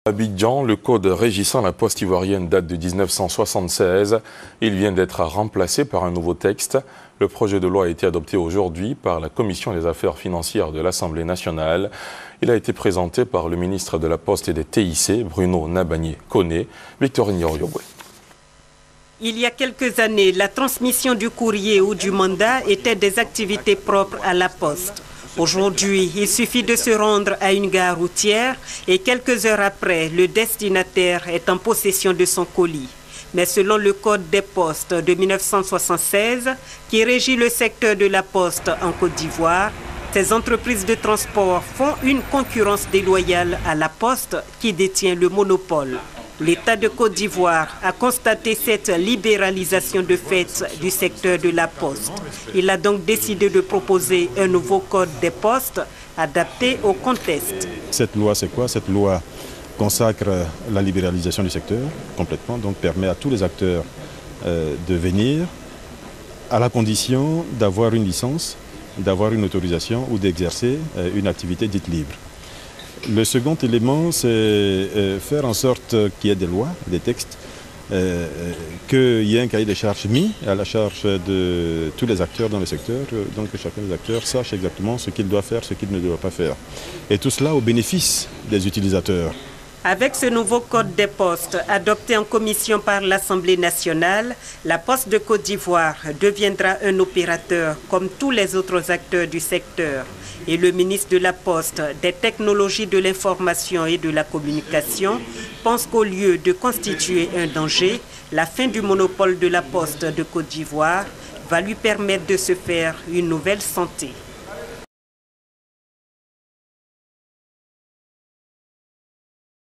À Abidjan, le code régissant la poste ivoirienne date de 1976. Il vient d'être remplacé par un nouveau texte. Le projet de loi a été adopté aujourd'hui par la Commission des affaires financières de l'Assemblée nationale. Il a été présenté par le ministre de la Poste et des TIC, Bruno Nabagné-Koné. Victorine Yoriobwe. Il y a quelques années, la transmission du courrier ou du mandat était des activités propres à la Poste. Aujourd'hui, il suffit de se rendre à une gare routière et quelques heures après, le destinataire est en possession de son colis. Mais selon le Code des postes de 1976, qui régit le secteur de la poste en Côte d'Ivoire, ces entreprises de transport font une concurrence déloyale à la poste qui détient le monopole. L'État de Côte d'Ivoire a constaté cette libéralisation de fait du secteur de la poste. Il a donc décidé de proposer un nouveau code des postes adapté au contexte. Cette loi, c'est quoi? Cette loi consacre la libéralisation du secteur complètement, donc permet à tous les acteurs de venir à la condition d'avoir une licence, d'avoir une autorisation ou d'exercer une activité dite libre. Le second élément, c'est faire en sorte qu'il y ait des lois, des textes, qu'il y ait un cahier des charges mis à la charge de tous les acteurs dans le secteur, donc que chacun des acteurs sache exactement ce qu'il doit faire, ce qu'il ne doit pas faire. Et tout cela au bénéfice des utilisateurs. Avec ce nouveau code des postes adopté en commission par l'Assemblée nationale, la Poste de Côte d'Ivoire deviendra un opérateur comme tous les autres acteurs du secteur. Et le ministre de la Poste, des technologies de l'information et de la communication pense qu'au lieu de constituer un danger, la fin du monopole de la Poste de Côte d'Ivoire va lui permettre de se faire une nouvelle santé.